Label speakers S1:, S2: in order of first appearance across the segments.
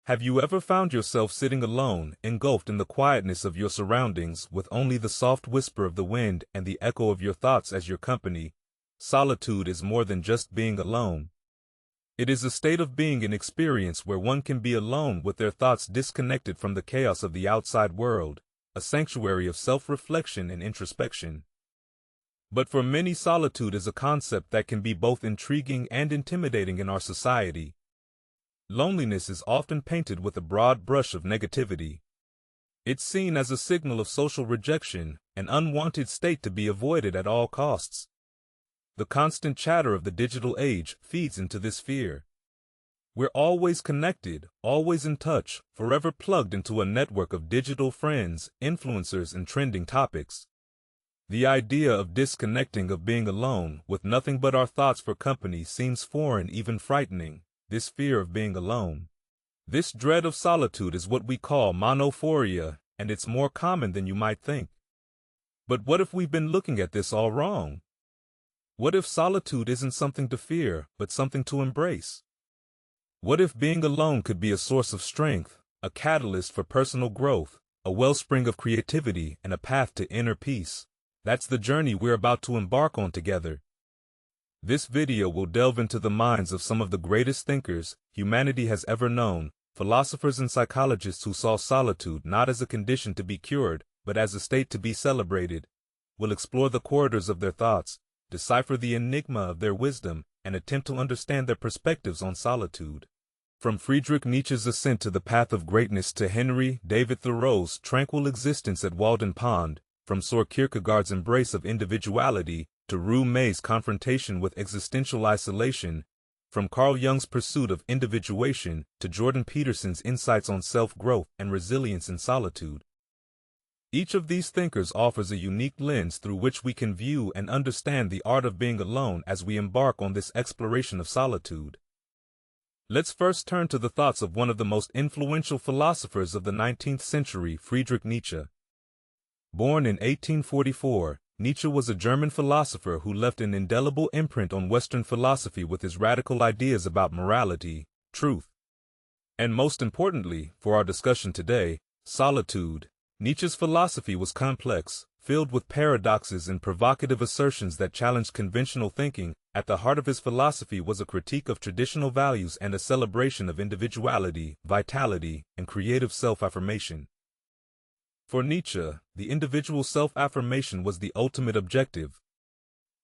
S1: Have you ever found yourself sitting alone, engulfed in the quietness of your surroundings, with only the soft whisper of the wind and the echo of your thoughts as your company? Solitude is more than just being alone. It is a state of being and experience where one can be alone with their thoughts disconnected from the chaos of the outside world, a sanctuary of self-reflection and introspection. But for many, solitude is a concept that can be both intriguing and intimidating in our society. Loneliness is often painted with a broad brush of negativity. It's seen as a signal of social rejection, an unwanted state to be avoided at all costs. The constant chatter of the digital age feeds into this fear. We're always connected, always in touch, forever plugged into a network of digital friends, influencers, and trending topics. The idea of disconnecting, of being alone, with nothing but our thoughts for company, seems foreign, even frightening. This fear of being alone, this dread of solitude, is what we call monophoria, and it's more common than you might think. But what if we've been looking at this all wrong? What if solitude isn't something to fear, but something to embrace? What if being alone could be a source of strength, a catalyst for personal growth, a wellspring of creativity, and a path to inner peace? That's the journey we're about to embark on together. This video will delve into the minds of some of the greatest thinkers humanity has ever known, philosophers and psychologists who saw solitude not as a condition to be cured, but as a state to be celebrated. We'll explore the corridors of their thoughts, decipher the enigma of their wisdom, and attempt to understand their perspectives on solitude. From Friedrich Nietzsche's ascent to the path of greatness to Henry David Thoreau's tranquil existence at Walden Pond, from Søren Kierkegaard's embrace of individuality to Rue May's confrontation with existential isolation, from Carl Jung's pursuit of individuation to Jordan Peterson's insights on self-growth and resilience in solitude. Each of these thinkers offers a unique lens through which we can view and understand the art of being alone as we embark on this exploration of solitude. Let's first turn to the thoughts of one of the most influential philosophers of the 19th century, Friedrich Nietzsche. Born in 1844, Nietzsche was a German philosopher who left an indelible imprint on Western philosophy with his radical ideas about morality, truth, and most importantly, for our discussion today, solitude. Nietzsche's philosophy was complex, filled with paradoxes and provocative assertions that challenged conventional thinking. At the heart of his philosophy was a critique of traditional values and a celebration of individuality, vitality, and creative self-affirmation. For Nietzsche, the individual self-affirmation was the ultimate objective,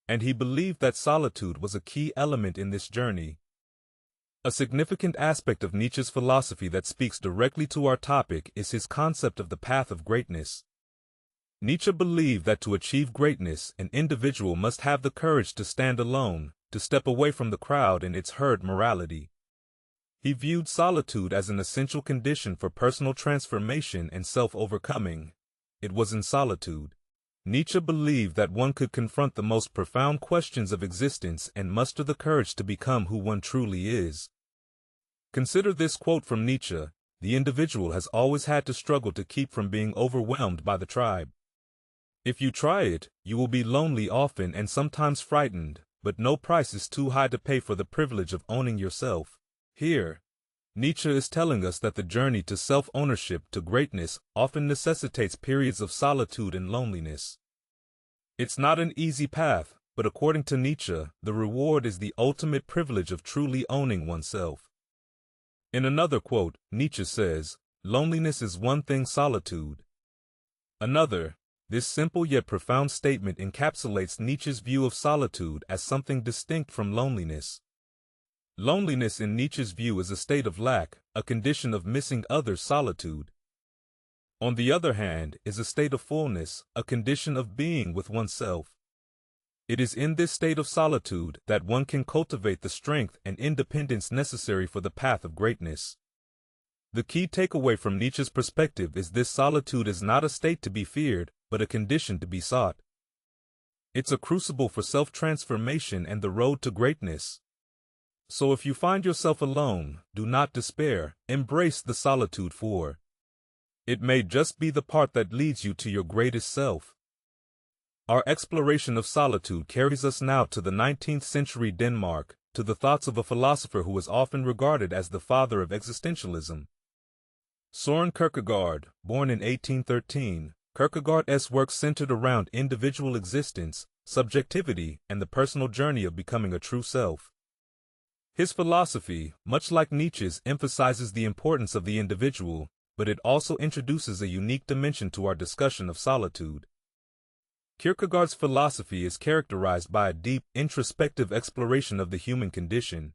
S1: and he believed that solitude was a key element in this journey. A significant aspect of Nietzsche's philosophy that speaks directly to our topic is his concept of the path of greatness. Nietzsche believed that to achieve greatness, an individual must have the courage to stand alone, to step away from the crowd and its herd morality. He viewed solitude as an essential condition for personal transformation and self-overcoming. It was in solitude. Nietzsche believed that one could confront the most profound questions of existence and muster the courage to become who one truly is. Consider this quote from Nietzsche: "The individual has always had to struggle to keep from being overwhelmed by the tribe. If you try it, you will be lonely often and sometimes frightened, but no price is too high to pay for the privilege of owning yourself." Here, Nietzsche is telling us that the journey to self-ownership, to greatness, often necessitates periods of solitude and loneliness. It's not an easy path, but according to Nietzsche, the reward is the ultimate privilege of truly owning oneself. In another quote, Nietzsche says, "Loneliness is one thing, solitude another." This simple yet profound statement encapsulates Nietzsche's view of solitude as something distinct from loneliness. Loneliness in Nietzsche's view is a state of lack, a condition of missing others. Solitude, on the other hand, is a state of fullness, a condition of being with oneself. It is in this state of solitude that one can cultivate the strength and independence necessary for the path of greatness. The key takeaway from Nietzsche's perspective is this: solitude is not a state to be feared, but a condition to be sought. It's a crucible for self-transformation and the road to greatness. So if you find yourself alone, do not despair, embrace the solitude, for it may just be the part that leads you to your greatest self. Our exploration of solitude carries us now to the 19th century Denmark, to the thoughts of a philosopher who is often regarded as the father of existentialism. Søren Kierkegaard, born in 1813, Kierkegaard's work centered around individual existence, subjectivity, and the personal journey of becoming a true self. His philosophy, much like Nietzsche's, emphasizes the importance of the individual, but it also introduces a unique dimension to our discussion of solitude. Kierkegaard's philosophy is characterized by a deep, introspective exploration of the human condition.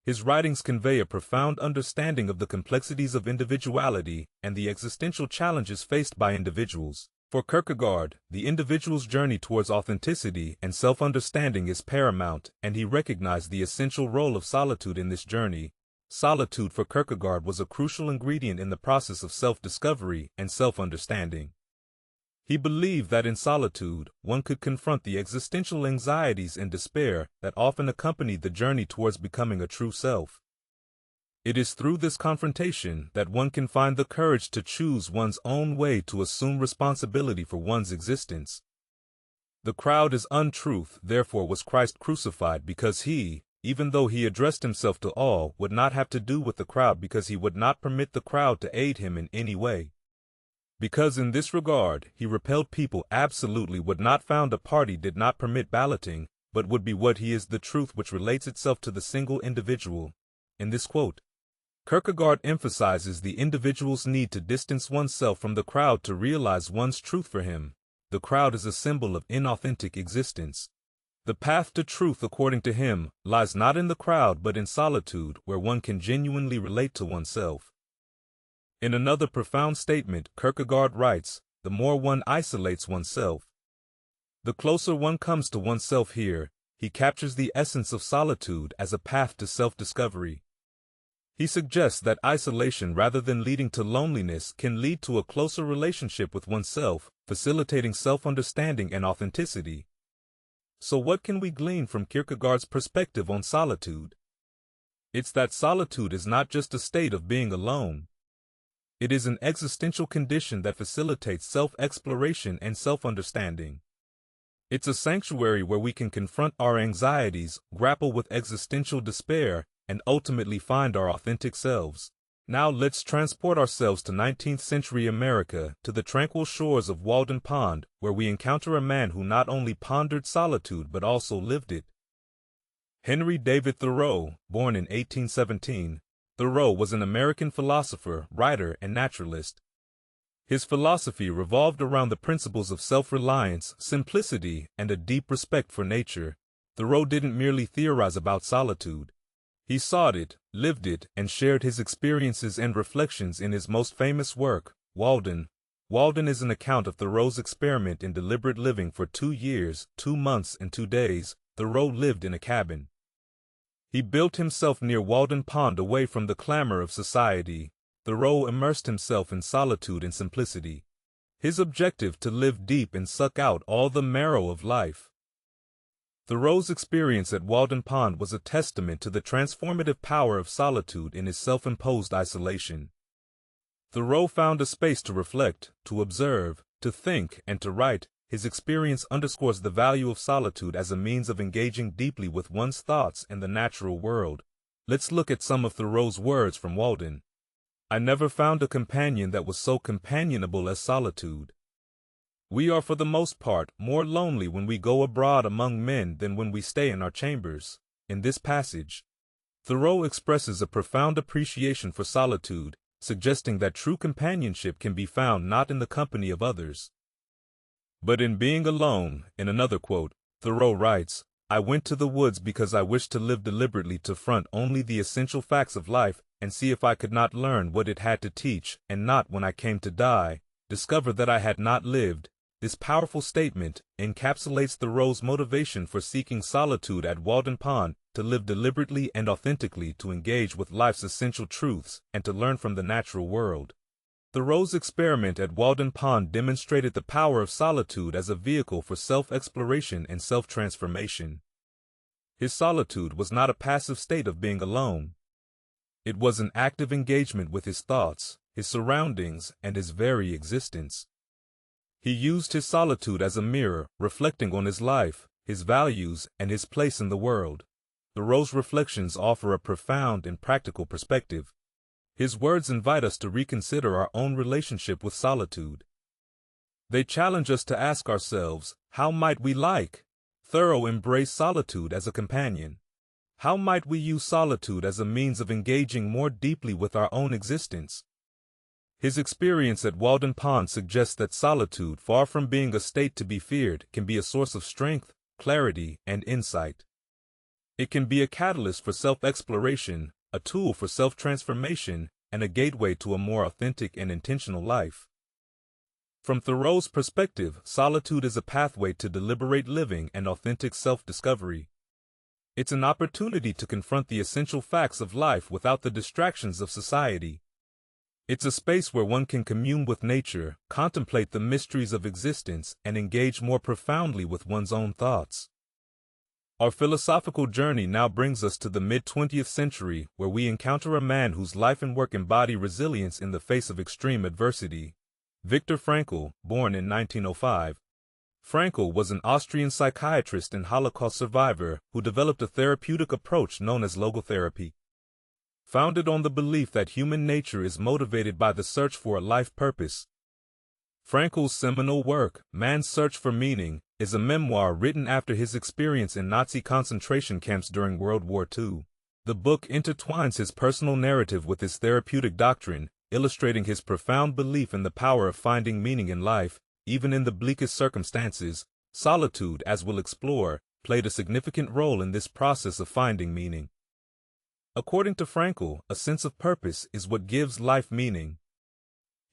S1: His writings convey a profound understanding of the complexities of individuality and the existential challenges faced by individuals. For Kierkegaard, the individual's journey towards authenticity and self-understanding is paramount, and he recognized the essential role of solitude in this journey. Solitude for Kierkegaard was a crucial ingredient in the process of self-discovery and self-understanding. He believed that in solitude, one could confront the existential anxieties and despair that often accompanied the journey towards becoming a true self. It is through this confrontation that one can find the courage to choose one's own way, to assume responsibility for one's existence. The crowd is untruth, therefore was Christ crucified, because he, even though he addressed himself to all, would not have to do with the crowd, because he would not permit the crowd to aid him in any way. Because in this regard, he repelled people absolutely, would not found a party, did not permit balloting, but would be what he is, the truth which relates itself to the single individual. In this quote, Kierkegaard emphasizes the individual's need to distance oneself from the crowd to realize one's truth. For him, the crowd is a symbol of inauthentic existence. The path to truth, according to him, lies not in the crowd but in solitude, where one can genuinely relate to oneself. In another profound statement, Kierkegaard writes, "The more one isolates oneself, the closer one comes to oneself." Here, he captures the essence of solitude as a path to self-discovery. He suggests that isolation, rather than leading to loneliness, can lead to a closer relationship with oneself, facilitating self-understanding and authenticity. So what can we glean from Kierkegaard's perspective on solitude? It's that solitude is not just a state of being alone. It is an existential condition that facilitates self-exploration and self-understanding. It's a sanctuary where we can confront our anxieties, grapple with existential despair, and ultimately find our authentic selves. Now let's transport ourselves to 19th century America, to the tranquil shores of Walden Pond, where we encounter a man who not only pondered solitude but also lived it. Henry David Thoreau, born in 1817, Thoreau was an American philosopher, writer, and naturalist. His philosophy revolved around the principles of self-reliance, simplicity, and a deep respect for nature. Thoreau didn't merely theorize about solitude. He sought it, lived it, and shared his experiences and reflections in his most famous work, Walden. Walden is an account of Thoreau's experiment in deliberate living. For 2 years, 2 months, and 2 days, Thoreau lived in a cabin. He built himself near Walden Pond, away from the clamor of society. Thoreau immersed himself in solitude and simplicity. His objective, to live deep and suck out all the marrow of life. Thoreau's experience at Walden Pond was a testament to the transformative power of solitude in his self-imposed isolation. Thoreau found a space to reflect, to observe, to think, and to write. His experience underscores the value of solitude as a means of engaging deeply with one's thoughts and the natural world. Let's look at some of Thoreau's words from Walden. "I never found a companion that was so companionable as solitude. We are for the most part more lonely when we go abroad among men than when we stay in our chambers." In this passage, Thoreau expresses a profound appreciation for solitude, suggesting that true companionship can be found not in the company of others, but in being alone. In another quote, Thoreau writes, "I went to the woods because I wished to live deliberately, to front only the essential facts of life, and see if I could not learn what it had to teach, and not, when I came to die, discover that I had not lived." This powerful statement encapsulates Thoreau's motivation for seeking solitude at Walden Pond: to live deliberately and authentically, to engage with life's essential truths, and to learn from the natural world. Thoreau's experiment at Walden Pond demonstrated the power of solitude as a vehicle for self-exploration and self-transformation. His solitude was not a passive state of being alone. It was an active engagement with his thoughts, his surroundings, and his very existence. He used his solitude as a mirror, reflecting on his life, his values, and his place in the world. Thoreau's reflections offer a profound and practical perspective. His words invite us to reconsider our own relationship with solitude. They challenge us to ask ourselves, how might we thorough embrace solitude as a companion? How might we use solitude as a means of engaging more deeply with our own existence? His experience at Walden Pond suggests that solitude, far from being a state to be feared, can be a source of strength, clarity, and insight. It can be a catalyst for self-exploration, a tool for self-transformation, and a gateway to a more authentic and intentional life. From Thoreau's perspective, solitude is a pathway to deliberate living and authentic self-discovery. It's an opportunity to confront the essential facts of life without the distractions of society. It's a space where one can commune with nature, contemplate the mysteries of existence, and engage more profoundly with one's own thoughts. Our philosophical journey now brings us to the mid-20th century, where we encounter a man whose life and work embody resilience in the face of extreme adversity. Viktor Frankl, born in 1905. Frankl was an Austrian psychiatrist and Holocaust survivor who developed a therapeutic approach known as logotherapy. Founded on the belief that human nature is motivated by the search for a life purpose. Frankl's seminal work, Man's Search for Meaning, is a memoir written after his experience in Nazi concentration camps during World War II. The book intertwines his personal narrative with his therapeutic doctrine, illustrating his profound belief in the power of finding meaning in life, even in the bleakest circumstances. Solitude, as we'll explore, played a significant role in this process of finding meaning. According to Frankl, a sense of purpose is what gives life meaning.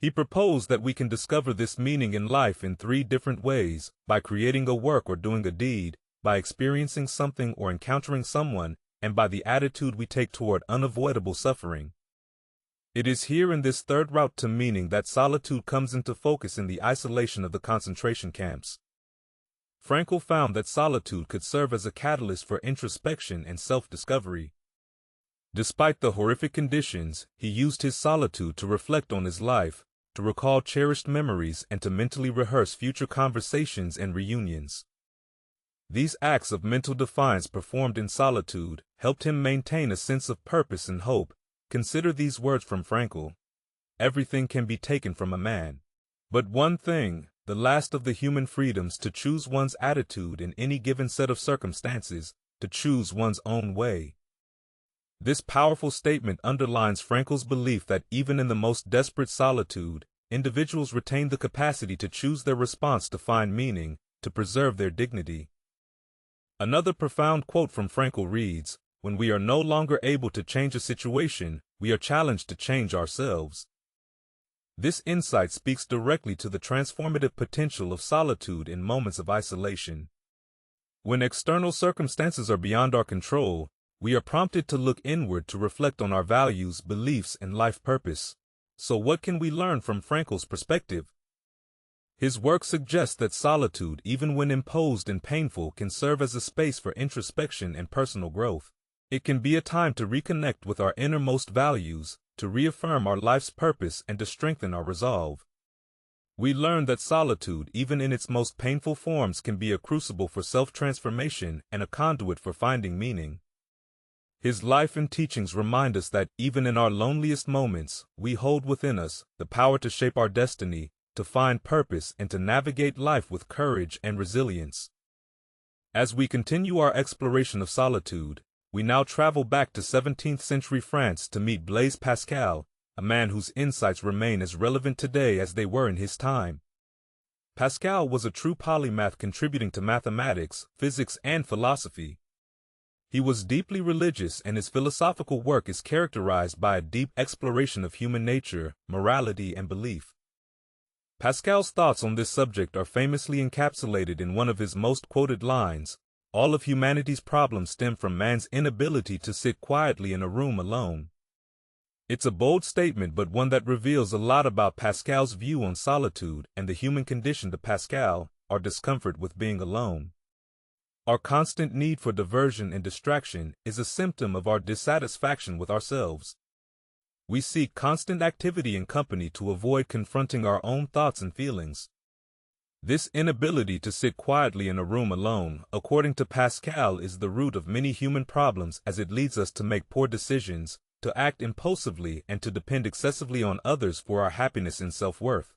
S1: He proposed that we can discover this meaning in life in three different ways: by creating a work or doing a deed, by experiencing something or encountering someone, and by the attitude we take toward unavoidable suffering. It is here in this third route to meaning that solitude comes into focus in the isolation of the concentration camps. Frankl found that solitude could serve as a catalyst for introspection and self-discovery. Despite the horrific conditions, he used his solitude to reflect on his life, to recall cherished memories, and to mentally rehearse future conversations and reunions. These acts of mental defiance performed in solitude helped him maintain a sense of purpose and hope. Consider these words from Frankl. Everything can be taken from a man, but one thing, the last of the human freedoms, to choose one's attitude in any given set of circumstances, to choose one's own way. This powerful statement underlines Frankl's belief that even in the most desperate solitude, individuals retain the capacity to choose their response, to find meaning, to preserve their dignity. Another profound quote from Frankl reads, "When we are no longer able to change a situation, we are challenged to change ourselves." This insight speaks directly to the transformative potential of solitude in moments of isolation. When external circumstances are beyond our control, we are prompted to look inward to reflect on our values, beliefs, and life purpose. So what can we learn from Frankl's perspective? His work suggests that solitude, even when imposed and painful, can serve as a space for introspection and personal growth. It can be a time to reconnect with our innermost values, to reaffirm our life's purpose, and to strengthen our resolve. We learn that solitude, even in its most painful forms, can be a crucible for self-transformation and a conduit for finding meaning. His life and teachings remind us that, even in our loneliest moments, we hold within us the power to shape our destiny, to find purpose, and to navigate life with courage and resilience. As we continue our exploration of solitude, we now travel back to 17th century France to meet Blaise Pascal, a man whose insights remain as relevant today as they were in his time. Pascal was a true polymath, contributing to mathematics, physics, and philosophy. He was deeply religious, and his philosophical work is characterized by a deep exploration of human nature, morality, and belief. Pascal's thoughts on this subject are famously encapsulated in one of his most quoted lines: "All of humanity's problems stem from man's inability to sit quietly in a room alone." It's a bold statement, but one that reveals a lot about Pascal's view on solitude and the human condition. To Pascal, our discomfort with being alone, our constant need for diversion and distraction, is a symptom of our dissatisfaction with ourselves. We seek constant activity and company to avoid confronting our own thoughts and feelings. This inability to sit quietly in a room alone, according to Pascal, is the root of many human problems, as it leads us to make poor decisions, to act impulsively, and to depend excessively on others for our happiness and self-worth.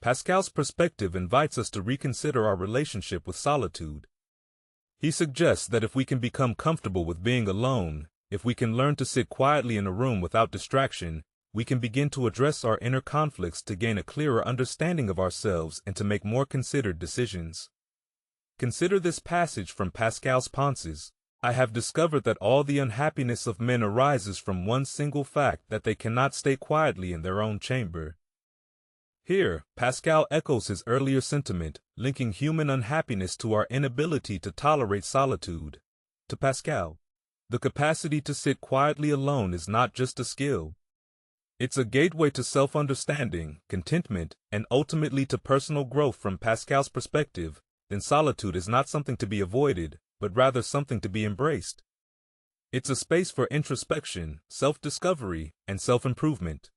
S1: Pascal's perspective invites us to reconsider our relationship with solitude. He suggests that if we can become comfortable with being alone, if we can learn to sit quietly in a room without distraction, we can begin to address our inner conflicts to gain a clearer understanding of ourselves and to make more considered decisions. Consider this passage from Pascal's Penses. I have discovered that all the unhappiness of men arises from one single fact, that they cannot stay quietly in their own chamber. Here, Pascal echoes his earlier sentiment, linking human unhappiness to our inability to tolerate solitude. To Pascal, the capacity to sit quietly alone is not just a skill. It's a gateway to self-understanding, contentment, and ultimately to personal growth. From Pascal's perspective, then solitude is not something to be avoided, but rather something to be embraced. It's a space for introspection, self-discovery, and self-improvement.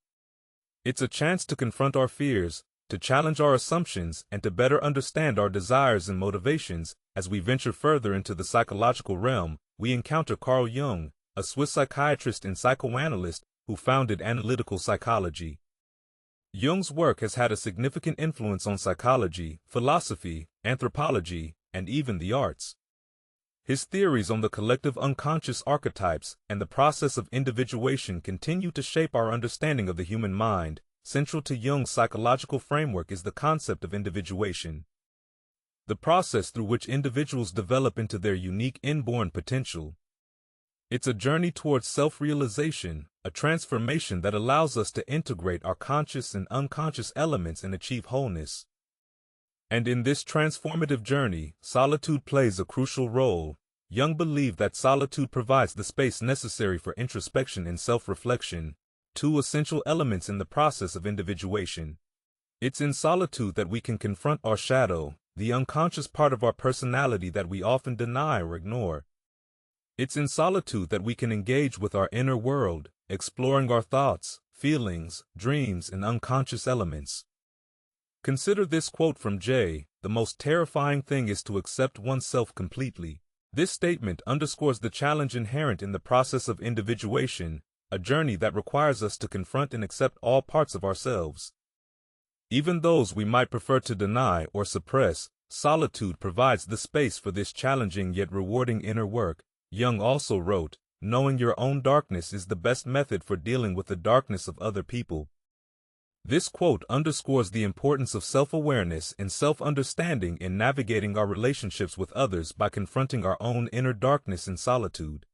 S1: It's a chance to confront our fears, to challenge our assumptions, and to better understand our desires and motivations. As we venture further into the psychological realm, we encounter Carl Jung, a Swiss psychiatrist and psychoanalyst who founded analytical psychology. Jung's work has had a significant influence on psychology, philosophy, anthropology, and even the arts. His theories on the collective unconscious archetypes and the process of individuation continue to shape our understanding of the human mind. Central to Jung's psychological framework is the concept of individuation, the process through which individuals develop into their unique inborn potential. It's a journey towards self-realization, a transformation that allows us to integrate our conscious and unconscious elements and achieve wholeness. And in this transformative journey, solitude plays a crucial role. Jung believed that solitude provides the space necessary for introspection and self-reflection, two essential elements in the process of individuation. It's in solitude that we can confront our shadow, the unconscious part of our personality that we often deny or ignore. It's in solitude that we can engage with our inner world, exploring our thoughts, feelings, dreams, and unconscious elements. Consider this quote from Jay: "The most terrifying thing is to accept oneself completely." This statement underscores the challenge inherent in the process of individuation, a journey that requires us to confront and accept all parts of ourselves, even those we might prefer to deny or suppress. Solitude provides the space for this challenging yet rewarding inner work. Jung also wrote, "Knowing your own darkness is the best method for dealing with the darkness of other people." This quote underscores the importance of self-awareness and self-understanding in navigating our relationships with others. By confronting our own inner darkness in solitude,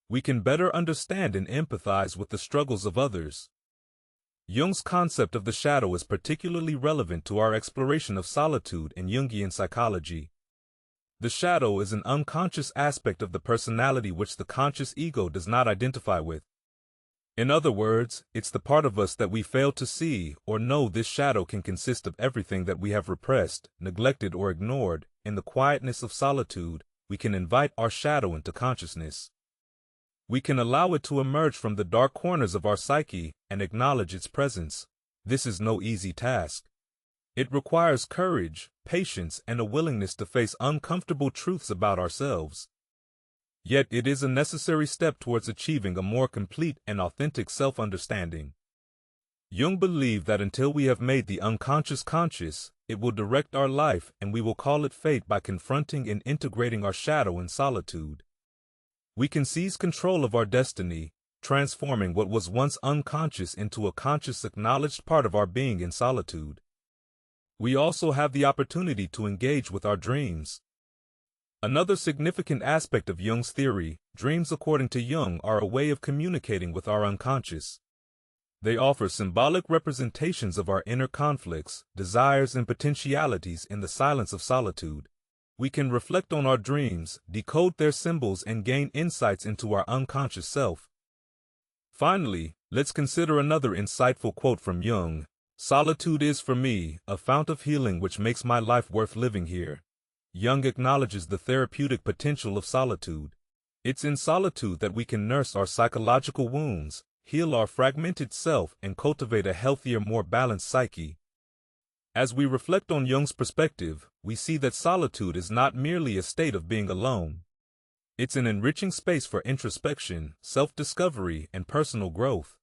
S1: we can better understand and empathize with the struggles of others. Jung's concept of the shadow is particularly relevant to our exploration of solitude in Jungian psychology. The shadow is an unconscious aspect of the personality which the conscious ego does not identify with. In other words, it's the part of us that we fail to see or know. This shadow can consist of everything that we have repressed, neglected, or ignored. In the quietness of solitude, we can invite our shadow into consciousness. We can allow it to emerge from the dark corners of our psyche and acknowledge its presence. This is no easy task. It requires courage, patience, and a willingness to face uncomfortable truths about ourselves. Yet it is a necessary step towards achieving a more complete and authentic self-understanding. Jung believed that until we have made the unconscious conscious, it will direct our life, and we will call it fate. By confronting and integrating our shadow in solitude, we can seize control of our destiny, transforming what was once unconscious into a conscious, acknowledged part of our being. In solitude, we also have the opportunity to engage with our dreams. Another significant aspect of Jung's theory, dreams, according to Jung, are a way of communicating with our unconscious. They offer symbolic representations of our inner conflicts, desires, and potentialities. In the silence of solitude, we can reflect on our dreams, decode their symbols, and gain insights into our unconscious self. Finally, let's consider another insightful quote from Jung. "Solitude is for me a fount of healing which makes my life worth living here." Jung acknowledges the therapeutic potential of solitude. It's in solitude that we can nurse our psychological wounds, heal our fragmented self, and cultivate a healthier, more balanced psyche. As we reflect on Jung's perspective, we see that solitude is not merely a state of being alone. It's an enriching space for introspection, self-discovery, and personal growth.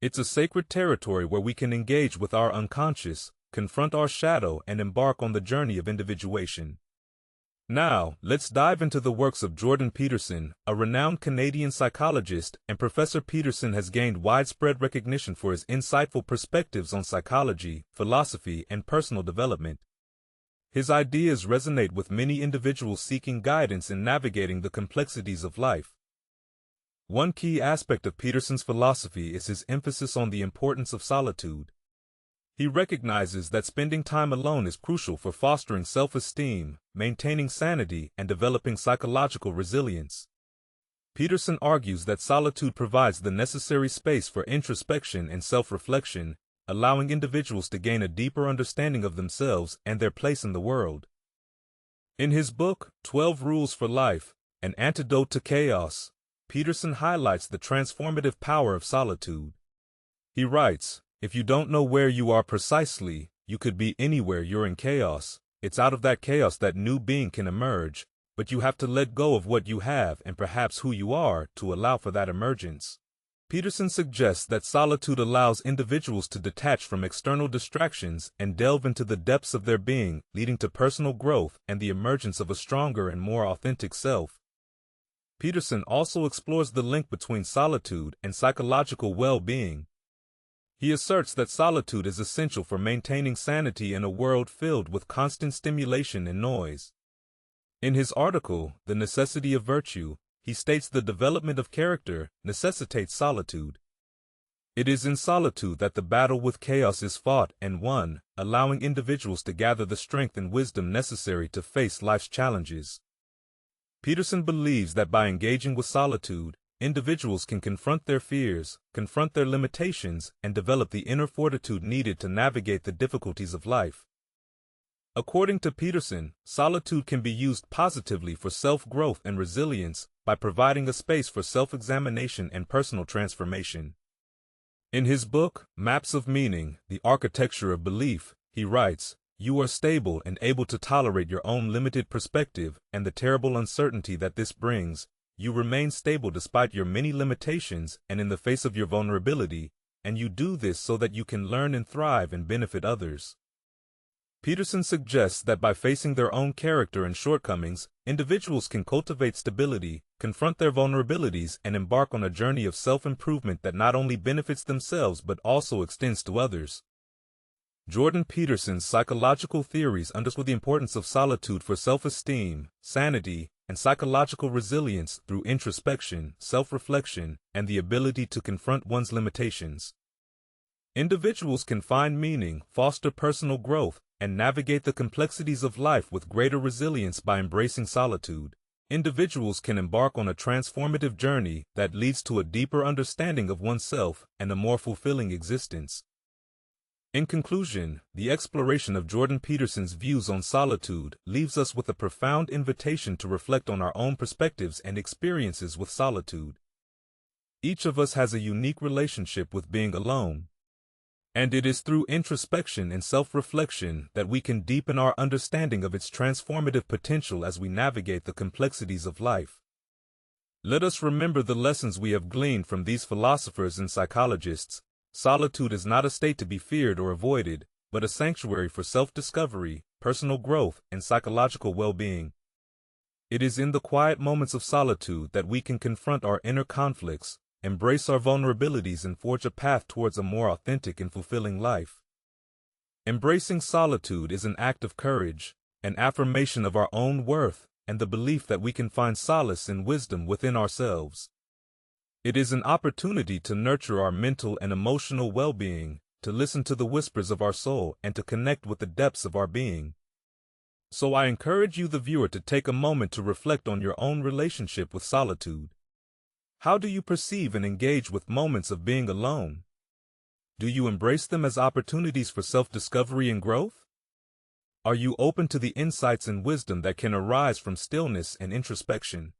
S1: It's a sacred territory where we can engage with our unconscious, confront our shadow, and embark on the journey of individuation. Now, let's dive into the works of Jordan Peterson, a renowned Canadian psychologist, and Professor Peterson has gained widespread recognition for his insightful perspectives on psychology, philosophy, and personal development. His ideas resonate with many individuals seeking guidance in navigating the complexities of life. One key aspect of Peterson's philosophy is his emphasis on the importance of solitude. He recognizes that spending time alone is crucial for fostering self-esteem, maintaining sanity, and developing psychological resilience. Peterson argues that solitude provides the necessary space for introspection and self-reflection, allowing individuals to gain a deeper understanding of themselves and their place in the world. In his book, 12 Rules for Life, An Antidote to Chaos, Peterson highlights the transformative power of solitude. He writes, "If you don't know where you are precisely, you could be anywhere you're in chaos. It's out of that chaos that new being can emerge, but you have to let go of what you have and perhaps who you are to allow for that emergence." Peterson suggests that solitude allows individuals to detach from external distractions and delve into the depths of their being, leading to personal growth and the emergence of a stronger and more authentic self. Peterson also explores the link between solitude and psychological well-being. He asserts that solitude is essential for maintaining sanity in a world filled with constant stimulation and noise. In his article, The Necessity of Virtue, he states the development of character necessitates solitude. It is in solitude that the battle with chaos is fought and won, allowing individuals to gather the strength and wisdom necessary to face life's challenges. Peterson believes that by engaging with solitude, individuals can confront their fears, confront their limitations, and develop the inner fortitude needed to navigate the difficulties of life. According to Peterson, solitude can be used positively for self-growth and resilience by providing a space for self-examination and personal transformation. In his book, Maps of Meaning, The Architecture of Belief, he writes, "You are stable and able to tolerate your own limited perspective and the terrible uncertainty that this brings. You remain stable despite your many limitations and in the face of your vulnerability, and you do this so that you can learn and thrive and benefit others." Peterson suggests that by facing their own character and shortcomings, individuals can cultivate stability, confront their vulnerabilities, and embark on a journey of self-improvement that not only benefits themselves but also extends to others. Jordan Peterson's psychological theories underscore the importance of solitude for self-esteem, sanity, and psychological resilience through introspection, self-reflection, and the ability to confront one's limitations. Individuals can find meaning, foster personal growth, and navigate the complexities of life with greater resilience by embracing solitude. Individuals can embark on a transformative journey that leads to a deeper understanding of oneself and a more fulfilling existence. In conclusion, the exploration of Jordan Peterson's views on solitude leaves us with a profound invitation to reflect on our own perspectives and experiences with solitude. Each of us has a unique relationship with being alone, and it is through introspection and self-reflection that we can deepen our understanding of its transformative potential as we navigate the complexities of life. Let us remember the lessons we have gleaned from these philosophers and psychologists. Solitude is not a state to be feared or avoided, but a sanctuary for self-discovery, personal growth, and psychological well-being. It is in the quiet moments of solitude that we can confront our inner conflicts, embrace our vulnerabilities, and forge a path towards a more authentic and fulfilling life. Embracing solitude is an act of courage, an affirmation of our own worth, and the belief that we can find solace and wisdom within ourselves. It is an opportunity to nurture our mental and emotional well-being, to listen to the whispers of our soul, and to connect with the depths of our being. So I encourage you, the viewer, to take a moment to reflect on your own relationship with solitude. How do you perceive and engage with moments of being alone? Do you embrace them as opportunities for self-discovery and growth? Are you open to the insights and wisdom that can arise from stillness and introspection?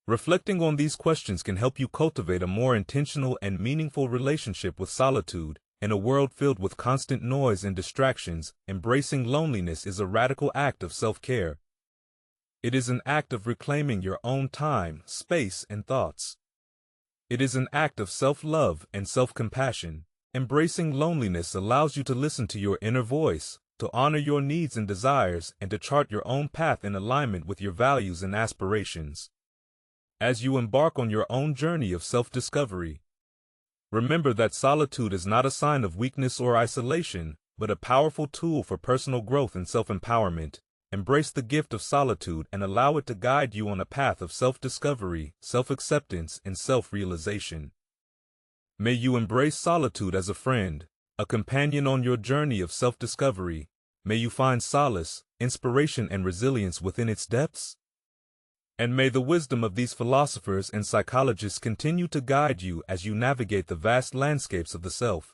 S1: Reflecting on these questions can help you cultivate a more intentional and meaningful relationship with solitude. In a world filled with constant noise and distractions, embracing loneliness is a radical act of self-care. It is an act of reclaiming your own time, space, and thoughts. It is an act of self-love and self-compassion. Embracing loneliness allows you to listen to your inner voice, to honor your needs and desires, and to chart your own path in alignment with your values and aspirations. As you embark on your own journey of self-discovery, remember that solitude is not a sign of weakness or isolation, but a powerful tool for personal growth and self-empowerment. Embrace the gift of solitude and allow it to guide you on a path of self-discovery, self-acceptance, and self-realization. May you embrace solitude as a friend, a companion on your journey of self-discovery. May you find solace, inspiration, and resilience within its depths. And may the wisdom of these philosophers and psychologists continue to guide you as you navigate the vast landscapes of the self.